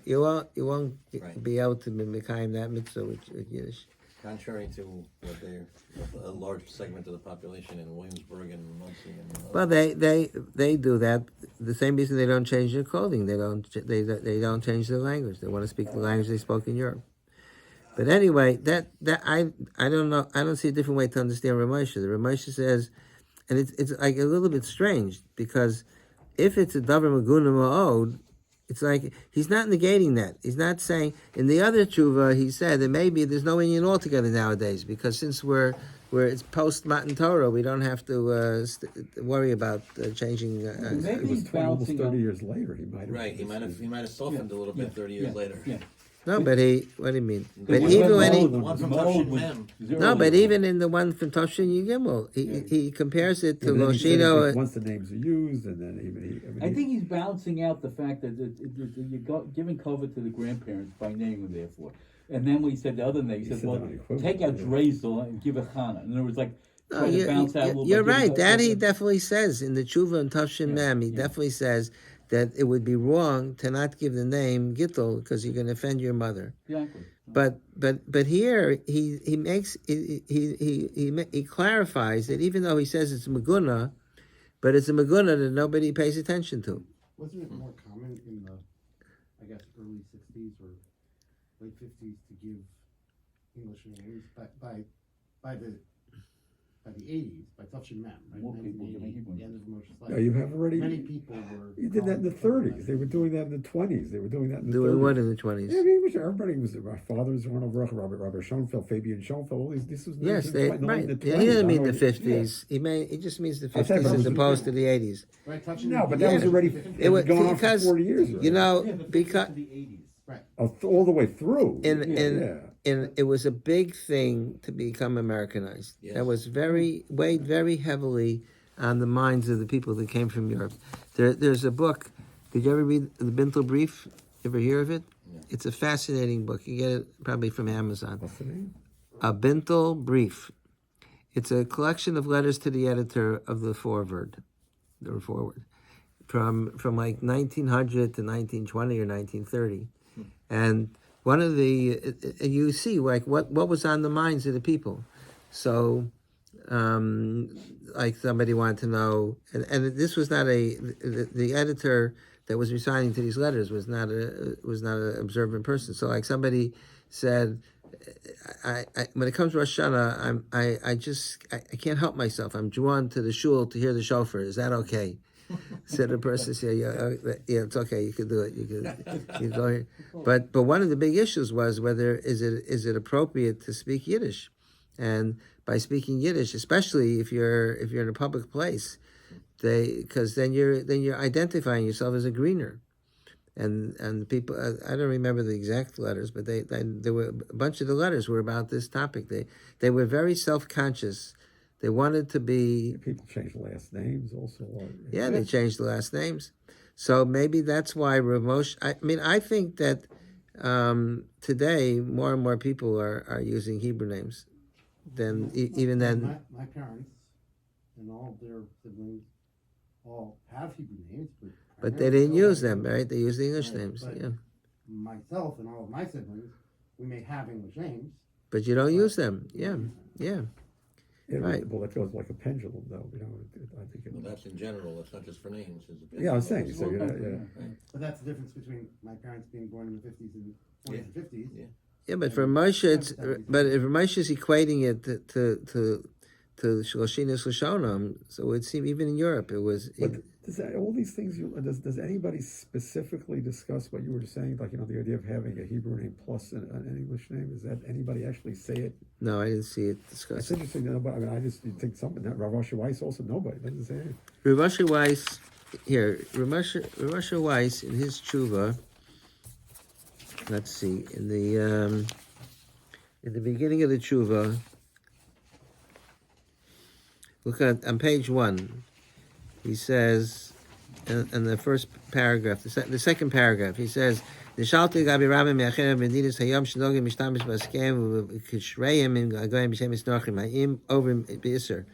Right. be able to be Mekayim that mitzvah with Yiddish. Contrary to what a large segment of the population in Williamsburg and Muncie and Well, they do that. The same reason they don't change their clothing. They don't change their language. They want to speak the language they spoke in Europe. But anyway, that I don't know. I don't see a different way to understand Ramosha. The Ramosha says, and it's like a little bit strange because if it's a davar maguna ma'od, it's like he's not negating that. He's not saying in the other tshuva he said that maybe there's no Inyan altogether nowadays because since it's post Matan Torah, we don't have to worry about changing. Maybe It was he's almost bouncing 30 on. years later. He might have. right. He might have softened a little bit 30 years later. Yeah. No, but what do you mean? The But one even with when he mold, the one from Tafshin Mem. no, but even in the one from Toshin Yigimel, he compares it to And then he said Loshino. once the names are used, and then I think he's balancing out the fact that you're giving cover to the grandparents by naming them therefore. And then when he said the other name, he He said, said well, that on equivalent, take out yeah. Drezel and give a Chana. In other words, like, No, try to bounce out a little you're bit. right. That he definitely says in the Tshuva and Toshin Mem. He yeah. definitely says that it would be wrong to not give the name Gittel because you're going to offend your mother. Exactly. But here he makes he clarifies that even though he says it's Maguna, but it's a Maguna that nobody pays attention to. Wasn't it more common in the, I guess, early 60s or late 50s to give English names by the 80s, by Tafshin Mem, right? More people 1980, giving Hebrew the end of Moshe's life. Yeah, you have already. Many people were. You did that in the 30s. They were doing that in the 20s. They were doing that in the 30s. Doing what in the 20s? Yeah, everybody was. My father was one of Robert Schoenfeld, Fabian Schoenfeld. All these. This was Yes, they 1920, right. the Yeah, 20s. he doesn't I mean the don't know, 50s. He just means the I said 50s as those- opposed to the 80s. Right, Tafshin No, but Mem. that was already. It was going on for because 40 years. you know Yeah, the because to the 80s. Right. all the way through. in it was a big thing to become Americanized. Yes. That was weighed very heavily on the minds of the people that came from Europe. There's a book. Did you ever read the Bintel Brief? Ever hear of it? No. It's a fascinating book. You get it probably from Amazon. What's the name? A Bintel Brief. It's a collection of letters to the editor of the foreword. from like 1900 to 1920 or 1930, and one of the you see like what was on the minds of the people. So, like somebody wanted to know, and this was not the editor that was responding to these letters was not an observant person. So, like somebody said, I when it comes to Rosh Hashanah, I can't help myself. I'm drawn to the shul to hear the shofar. Is that okay? Said the person, said, yeah, it's okay. You can do it. You go here. But one of the big issues was whether is it appropriate to speak Yiddish, and by speaking Yiddish, especially if you're in a public place, because then you're identifying yourself as a greener. And people, I don't remember the exact letters, but there were a bunch of the letters were about this topic. They were very self-conscious. They wanted to be. People change last names also. Yeah, they changed the last names. So maybe that's why Rav Moshe. I think that today more and more people are using Hebrew names than even then. My parents and all their siblings all have Hebrew names, but they didn't use them, right? They used the English names. Yeah. Myself and all of my siblings, we may have English names, but you don't use them. Yeah. Right. Well, that goes like a pendulum, though. I think. Well, that's in general. That's not just for names. Yeah, I'm saying. So yeah. But that's the difference between my parents being born in the 50s and 40s and 50s. Yeah. Yeah, but for Moshe, but if Moshe is equating it to Shloshina Shloshonim, so it would seem even in Europe it was. But all these things, does anybody specifically discuss what you were saying, like the idea of having a Hebrew name plus an English name? Is that anybody actually say it? No, I didn't see it discussed. It's interesting that nobody. I just think something that Rav Asher Weiss also nobody doesn't say it. Rav Asher Weiss here. Rav Asher Weiss in his tshuva. Let's see in the beginning of the tshuva. Look at on page 1. He says, in the first paragraph, the second paragraph, he says, "Nishalti gabi Rambam me'acher medinus hayom shenogim mishtamish baskem u'kishreim in goyim b'shem misnochim ha'im over b'isser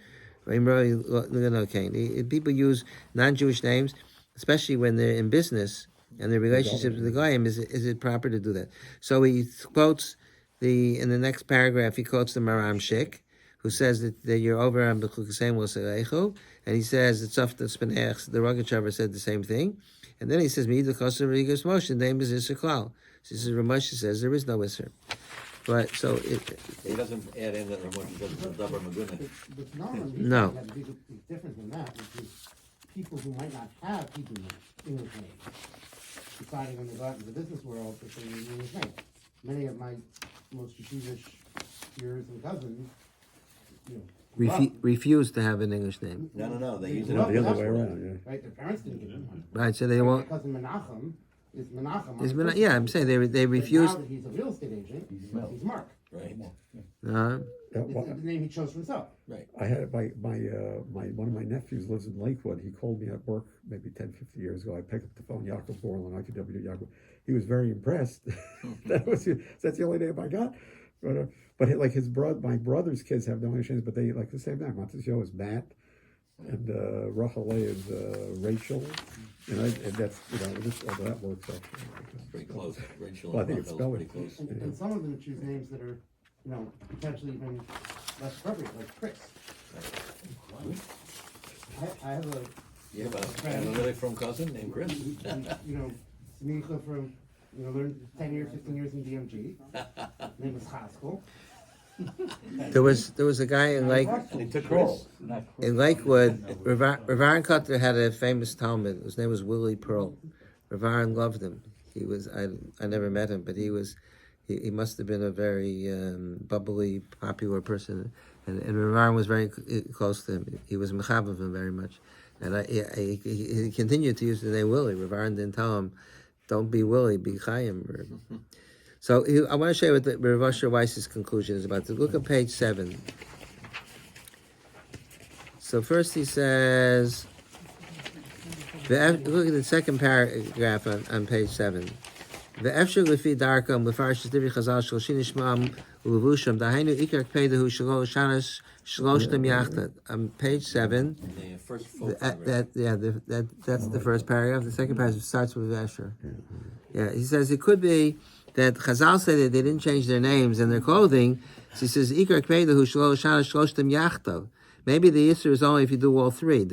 v'im roi l'ganokein." People use non-Jewish names, especially when they're in business and their relationships with the goyim. Is it proper to do that? So he quotes in the next paragraph. He quotes the Maram Shik, who says that you're over on b'chukasem l'sereichu. And he says it's off the Spenech. The Rogachover said the same thing, and then he says "Me'id l'chosar v'yigas Moshe." The name is Isser Klal. So this is Ramoshe says there is no Isser, but so he doesn't add in that Ramoshe says it's a davar magunah. But no, No. Has a big difference than that, which is people who might not have Hebrew names, English names, deciding when they go out into the business world that they need English names. Many of my most Jewish peers and cousins, refuse to have an English name. No. They use it The on other way around. Yeah. right? Their parents didn't give them one. Right, so they My won't. cousin Menachem is Menachem. Is on the Mena- first yeah, name. I'm saying they But refuse. now that he's a real estate agent, he's Mark. right. Uh, It's the name he chose for himself. I had my one of my nephews lives in Lakewood. He called me at work maybe 10, 15 years ago. I picked up the phone, Yaakov Borland, ITW Yaakov. He was very impressed. That's the only name I got. But like my brother's kids have no English names, but they like the same name. Matisyo is Matt, and Rachel is Rachel, and that's although that works actually. Pretty close. Rachel Well, I and think it's Rachel's spelling. pretty close. And some of them choose names that are, potentially even less appropriate, like Chris. I have a, Yeah, but I have a really from cousin named Chris. Smincha from, learned 10 years, 15 years in DMG. Name was Haskell. there was a guy in And he took Chris. in Lakewood. Rav Aaron Kotler had a famous Talmud. His name was Willie Pearl. Rav Aaron loved him. He was I never met him, but he must have been a very bubbly, popular person. And Rav Aaron was very close to him. He was mechav of him very much. And he continued to use the name Willie. Rav Aaron didn't tell him, "Don't be Willie, be Chaim." So I want to show you what Rav Asher Weiss's conclusion is about this. Look at page 7. So first he says, look at the second paragraph on page 7. The Efshar Lefi Darkam Lefarsh Divi Chazal Shloshini Shmam ulevusham. Dahainu ikar kpedahu shelo shanas shloshtem yachad. Page 7. The first full paragraph. That's the first paragraph. The second paragraph starts with Asher. Yeah, he says it could be that Chazal said that they didn't change their names and their clothing. So he says ikar kpedahu shelo shanas shloshtem yachad. Maybe the Yisr is only if you do all three.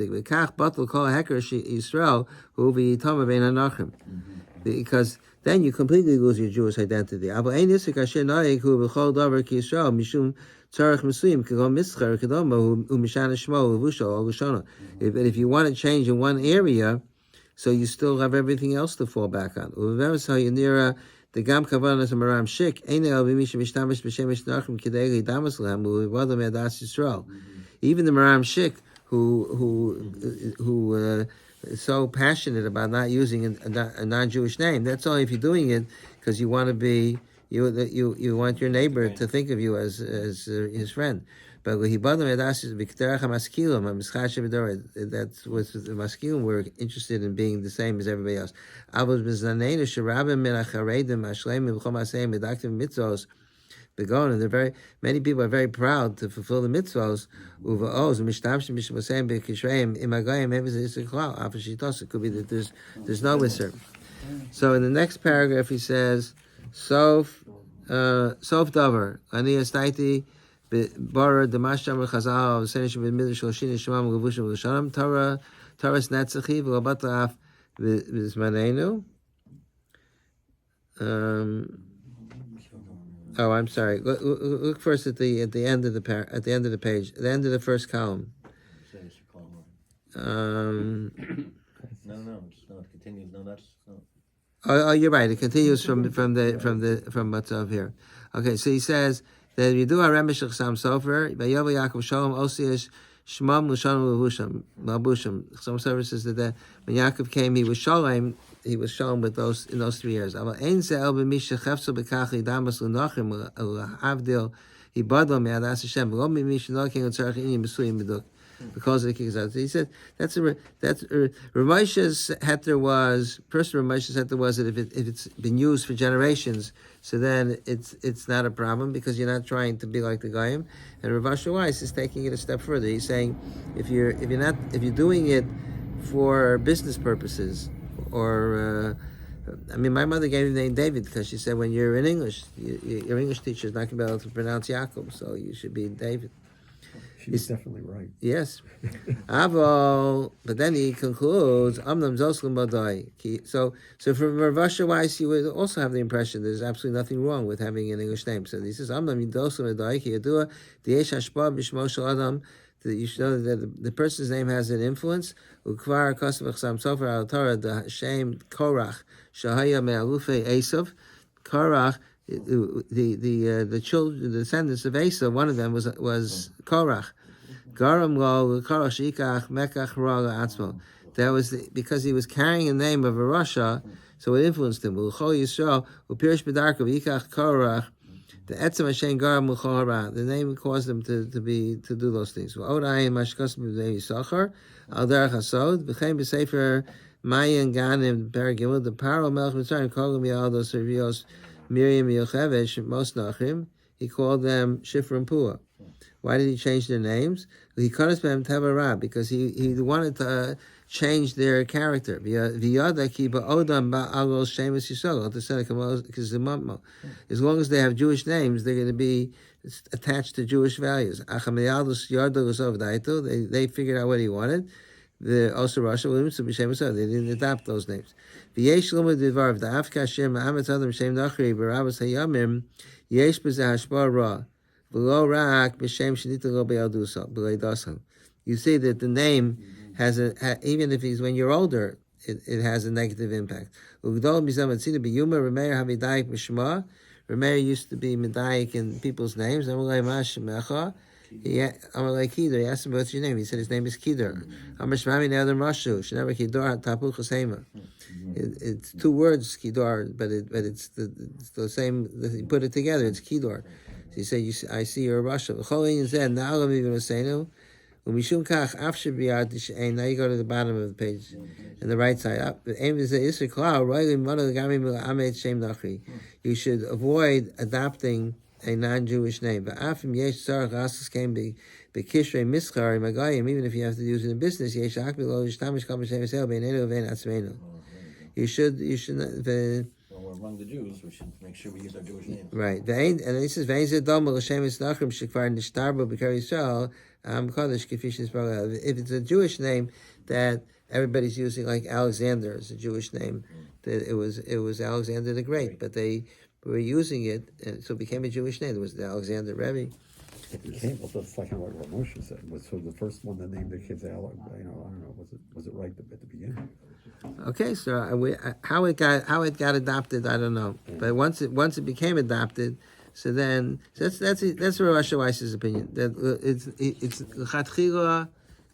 Because then you completely lose your Jewish identity. But if you want to change in one area, so you still have everything else to fall back on. The Gam Kavanas and Maram Shik, even the Maram Shik, who is so passionate about not using a non-Jewish name, that's only if you're doing it because you want to be you want your neighbor to think of you as his friend. But that's what the Maskilim were interested in, being the same as everybody else. Many people are very proud to fulfill the mitzvahs. It could be that there's no Isser. So in the next paragraph he says, Sof Davar, Ani Astaiti Bara Damasham Chazal, Senish Midrash Shalshin Shemam Gavushim Lushanam, Taras Natzachi, V'Labataf V'Zmanenu. Oh, I'm sorry. Look first at the end of the page, at the end of the end of the first column. No, it's not. It continues. No, that's no. Oh, you're right. It continues from what's up here. Okay, so he says that if you do a Remish Chasam Sofer, Vayovo Yaakov Shalom Osiyesh Shmam Lushanim Labushim. Chasam Sofer says that when Yaakov came, he was Shalom with those in those 3 years. Because of the king's house. He said that's Ramesh's heter was Ramesh's heter was that if it's been used for generations, so then it's not a problem because you're not trying to be like the Goyim. And Rav Asher Weiss is taking it a step further. He's saying if you're doing it for business purposes, or my mother gave me the name David because she said when you're in English, your English teacher is not going to be able to pronounce Yaakov, so you should be David. She was definitely right. Yes. But then he concludes, Amnam Zoslim Badai. So from Rav Asher Weiss, you would also have the impression there's absolutely nothing wrong with having an English name. So he says, Amnam Zoslim Badai, Ki Yadua, Diesh Hashpa Bishmo Shel Adam, that you should know that the person's name has an influence. Ukvar Kosav Chasam Sofer Al Torah, the Shem Korach, Shahaya Me'alufei Esav, Korach, the children, the descendants of Esau, one of them was Korach. Garam lo Korach Shikach Mekach Raga Atzmo. That was because he was carrying the name of a Rasha, so it influenced him. L'chol Yisrael u'pirish b'darkav Yikach Korach. The Etzem Hashem Garam l'chol hara. The name caused him to do those things. V'odayin mashkas b'nei Yisachar al derech hasod b'chein b'sefer Mayan Ganim Perigimel the Paro Melch Mitzrayim Kogam Yaldo Servios Miriam Yochevesh Mos Nachim. He called them Shifra and Pua. Why did he change their names? He because he wanted to change their character. As long as they have Jewish names, they're going to be attached to Jewish values. They figured out what he wanted. Also Russia, they didn't adopt those names. You see that the name has even if he's when you're older, it has a negative impact. Rameir used to be medayik in people's names. He asked him, what's your name? He said his name is Kidar. It's 2 words, Kidar, but it's the same. You put it together, it's Kidar. So he said, I see you're a Russia. Now you go to the bottom of the page, on the right side. You should avoid adopting a non-Jewish name. Even if you have to use it in business, you should not. When we're among the Jews, we should make sure we use our Jewish names. Right. And this is if it's a Jewish name that everybody's using, like Alexander is a Jewish name, that it was Alexander the Great, but they were using it, and so it became a Jewish name. It was the Alexander Rebbe. It became, well, that's like kind of like what Moshe said, was so the first one that named the kids I don't know, was it right at the beginning? Okay, so how it got adopted, I don't know. But once it became adopted, so that's Rosh Weiss's opinion. That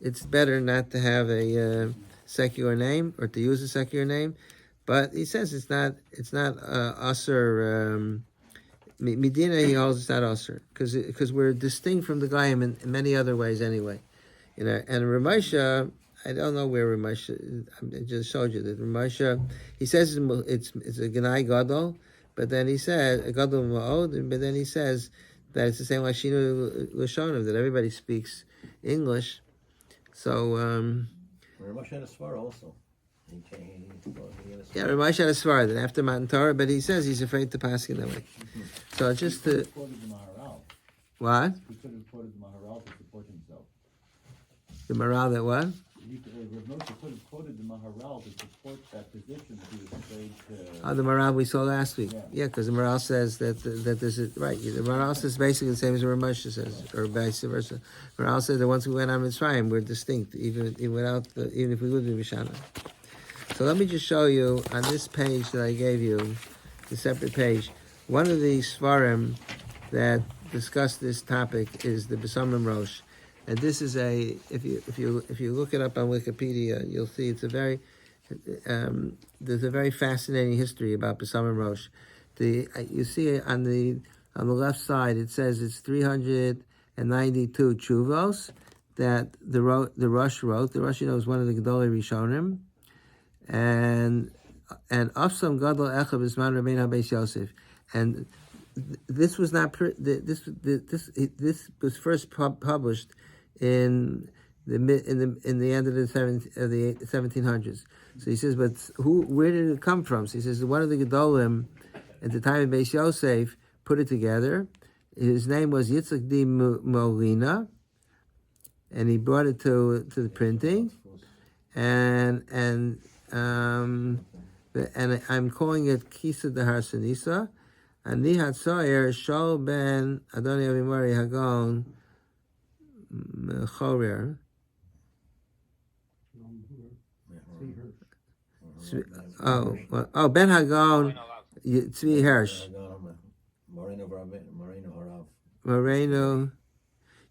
it's better not to have a secular name or to use a secular name. But he says it's not usher. Medina, he holds it's not usher because we're distinct from the Goyim in many other ways anyway. And Ramosha, I don't know where Ramosha. I just showed you that Ramosha. He says it's a Gnai Gadol, but then he said a Gadol Ma'od, but then he says that it's the same like Shinu Lashonov, that everybody speaks English. So Ramesh had a svar also. Yeah, Ramesh had a svar that after Matan Torah, but he says he's afraid to pass it that way. So just to Quoted the Maharal. what? He could have quoted the Maharal to support himself. The morale that what? Rav Moshe could have quoted the Maharal to support that position that he was afraid to. Oh, the morale we saw last week. Yeah. Yeah, because the morale says that this is right. The morale says basically the same as Ramesh says, or vice versa. Morale says that once we went on Mitzrayim, we're distinct, even if we would be Mishana. So let me just show you on this page that I gave you, the separate page. One of the Svarim that discuss this topic is the Besamim Rosh, and this is if you look it up on Wikipedia, you'll see it's a very there's a very fascinating history about Besamim Rosh. You see on the left side it says it's 392 chuvos that the Rosh wrote. The Rosh, is one of the Gedolei Rishonim. And Afsam Gadol Echav Bisman Rabbeinu HaBeis Yosef, and this was not this was first published in the end of the 1700s. So he says, but where did it come from? So he says one of the Gedolim at the time of Beis Yosef put it together. His name was Yitzchak D. Molina, and he brought it to the printing, and I'm calling it Kisa de Harsanisa. And Nihat Soyer Shol ben Adoni Avimori Hagon Chorer. Ben Hagon Tzvi Hirsch. Moreno.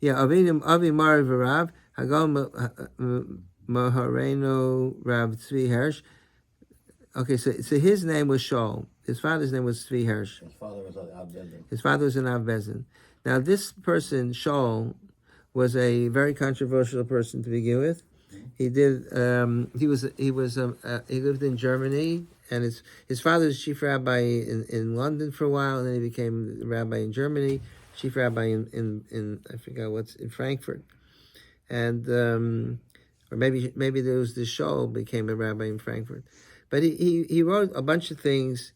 Yeah, Avi Mari Varav Hagon Moreno Rav Tzvi Hirsch. Okay, so his name was Shaul. His father's name was Tzvi Hirsch. His father was Av Bezin. His father was an Av Bezin. Now, this person, Shaul, was a very controversial person to begin with. He did. He lived in Germany, and his father was chief rabbi in London for a while, and then he became rabbi in Germany, chief rabbi in I forgot what's in Frankfurt, and or maybe there was this Shaul became a rabbi in Frankfurt. But he wrote a bunch of things.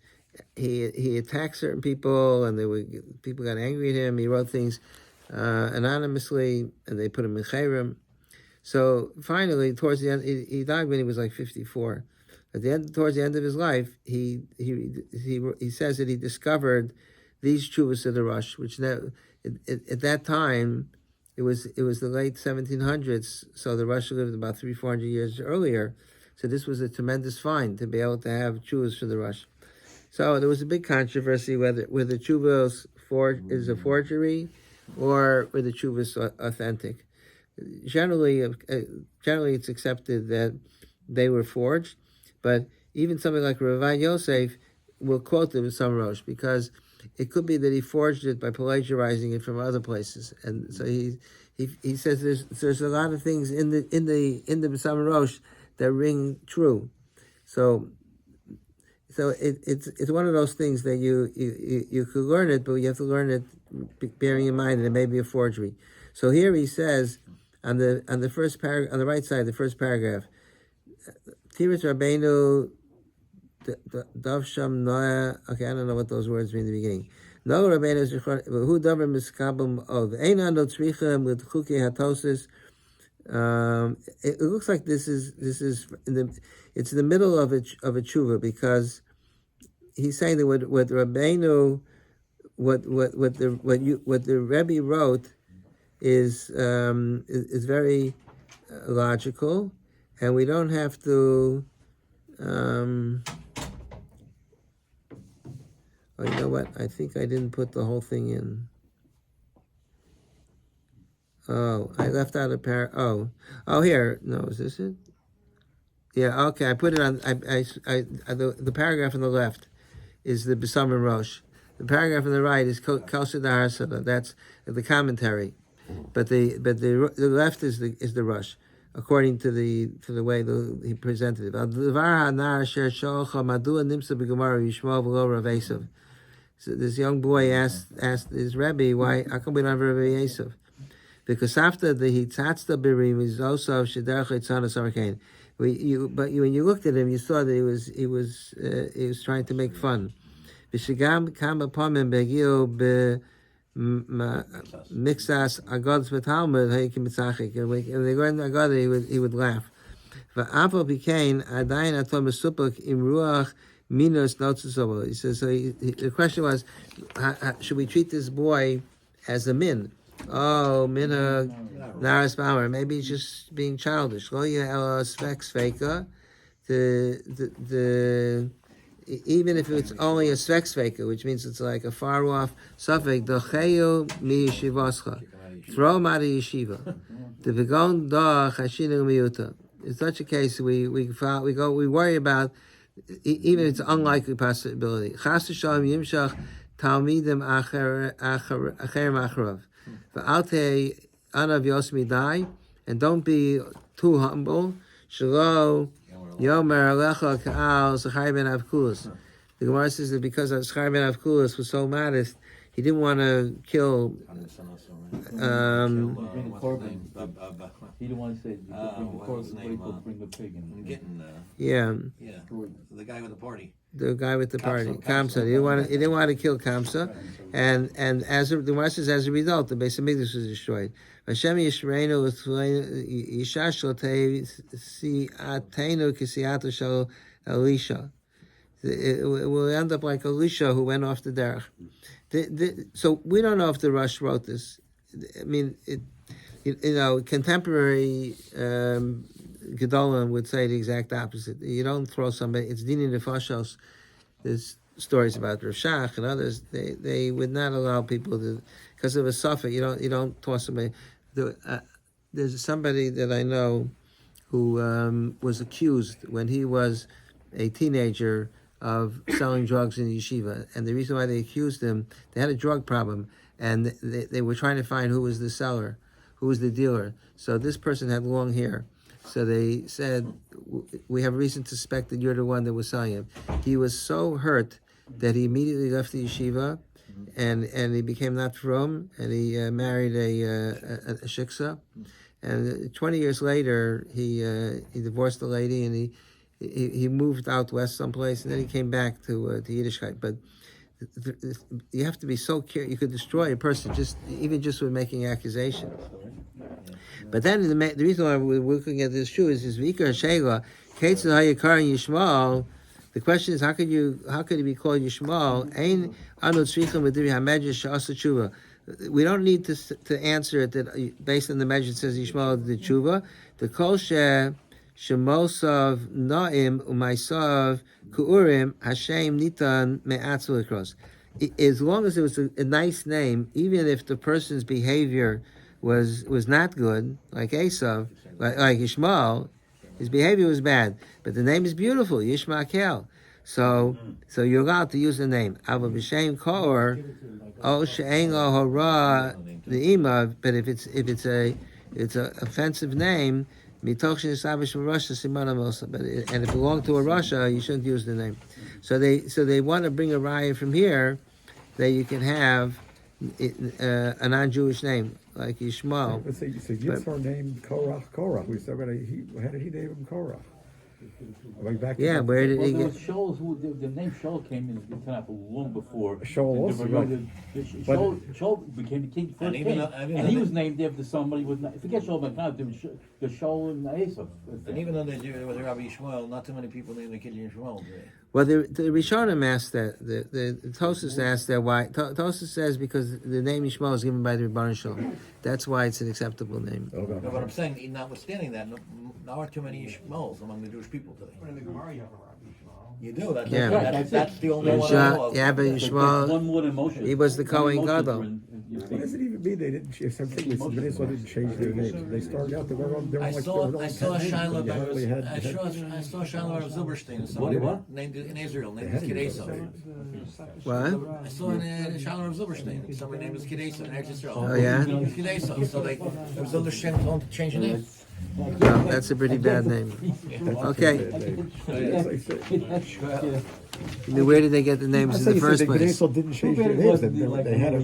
He attacked certain people, and people got angry at him. He wrote things anonymously, and they put him in Chayrim. So finally, towards the end, he died when he was like 54. Towards the end of his life, he says that he discovered these chuvas of the Rosh, which at that time it was the late 1700s. So the Rosh lived about 300-400 years earlier. So this was a tremendous find to be able to have chuvas for the Rosh. So there was a big controversy whether the chuvas is a forgery or whether the chuvas is authentic. Generally, it's accepted that they were forged, but even something like Rav Yosef will quote the Besamim Rosh because it could be that he forged it by plagiarizing it from other places, and so he says there's a lot of things in the Besamim Rosh that ring true. So it's one of those things that you could learn it, but you have to learn it bearing in mind that it may be a forgery. So here he says on the first paragraph, on the right side, the first paragraph, Tiras Rabbeinu Davsham Noah. Okay, I don't know what those words mean in the beginning. No Rabbeinu who davar miskabel of Einan lo tzricha with chukei hatosis. It looks like this is it's in the middle of a tshuva, because he's saying that what Rabbeinu, what the Rebbe wrote is very logical, and we don't have to. Oh, you know what? I think I didn't put the whole thing in. Oh, I left out a Oh, here. No, is this it? Yeah. Okay, I put it on. The paragraph on the left is the B'Samar Rosh. The paragraph on the right is Kausa Dahasada. That's the commentary, but the left is the Rosh, according to the way he presented it. So this young boy asked his Rebbe, why? How come we don't have Rebbe Yosef? Because after the Hitzatzta Birim is also Shederach Eitzanas Arkain. When you looked at him, you saw that he was trying to make fun. V'shigam kam apomim begio mixas agods v'talmud hayikim mitzachik. And when they go in the agod, he would laugh. V'apo bikain adayin atom mesupuk im ruach minus notzusobo. He says, so the question was, should we treat this boy as a min? Oh, mina naras power. Maybe he's just being childish. Lo specs faker. Even if it's only a specs faker, which means it's like a far off suffix. Docheyu mi yeshivascha. Throw him out of yeshiva. The vigon da chashinu miyuta. In such a case, we worry about, even if it's an unlikely possibility. Chas v'shalom yimshach talmidim acher macharav. V'alte anav yosmi dai, and don't be too humble. Shelo yomer alecha ka'al Zechariah ben Avkulas. The Gemara says that because Zechariah ben Avkulas was so modest, he didn't want to kill. He didn't want to say bring the korban, bring the pig in. The guy with the party. The guy with the party, Kamsa. He didn't want to kill Kamsa, and as the Gemara says, as a result, the Beis Hamikdash was destroyed. Hashem Yishmereinu Isha Shlotei Siatenu Kisiatu Shal Elisha. It will end up like Elisha, who went off the derech. So we don't know if the Rush wrote this. I mean, contemporary Gedolim would say the exact opposite. You don't throw somebody. It's Dini Nefashos. There's stories about Rav Shach and others. They would not allow people to, because of a suffix. You don't toss somebody. There's somebody that I know who was accused when he was a teenager of selling drugs in the yeshiva, and the reason why they accused him, they had a drug problem, and they were trying to find who was the seller, who was the dealer. So this person had long hair. So they said, we have reason to suspect that you're the one that was selling him. He was so hurt that he immediately left the yeshiva, and he became not from, and he married a shiksa. And 20 years later, he divorced the lady, and he moved out west someplace, and then he came back to Yiddishkeit. But you have to be so careful. You could destroy a person even just with making accusations. But then the reason why we're looking at this shoe is Vikar Shela, Ketzil Hayakar and Yishmael. The question is, how could he be called Yishmael? Ein anu tzrichim v'diri hamedrash she'asa tshuva. We don't need to answer it that based on the measure says Yishmael the tshuva. The kol shemosav naim umaisav kuurim Hashem nitan me'atzul across. As long as it was a nice name, even if the person's behavior was not good, like Esav, like Ishmael, his behavior was bad, but the name is beautiful, Yishmael. So you're allowed to use the name. Ava b'shem kor, o she'en lo hora ne'ima. But if it's a offensive name, mitoch she'nesavish v'Rusha simana mosa. But and if it belonged to a Russia, you shouldn't use the name. So they want to bring a raya from here that you can have a non-Jewish name like Yishmael. Let's say, so Yitzhar named Korach. We said, how did he name him Korach? Going back to Yeah, the- where did Well, he there get? was Shaul who, the name Shaul came into town long before. Shaul also, the- right. But- Shaul became the king, first And even king, though- even and though he they- was named after somebody with, forget Shaul ben Khan, there was the Shaul and Esav. And even though they do it with Rabbi Yishmael, not too many people name their kid Yishmael today. Well, the Rishonim asked that. The Tosfos asked that why. Tosfos says because the name Yishmael is given by the Rebbeinu Shalom. That's why it's an acceptable name. Okay. No, but I'm saying, notwithstanding that, there are too many Yishmaels among the Jewish people today. You do, that's, Yeah. that's the only one I Yishma- know of. yeah, but There's Yishmael, one more than Moshe. he was the Kohen Moshe Gadol. were in- What does it even mean they didn't? If something was Bnei Yisrael didn't change their names. They started out. They were like I they saw were a like Shiloh you only had- I saw a Shiloh of Zilberstein, somebody What? named it in Israel, They named his had kid it. Esau. What? I saw a Shiloh of Zilberstein, somebody named his kid Esau in Eretz Yisrael. Oh, yeah? His kid Esau, so they, Zilberstein told him to change the name. No, that's a pretty bad name. Okay. I mean, where did they get the names in the first place? Bnei Yisrael didn't change their names. They had a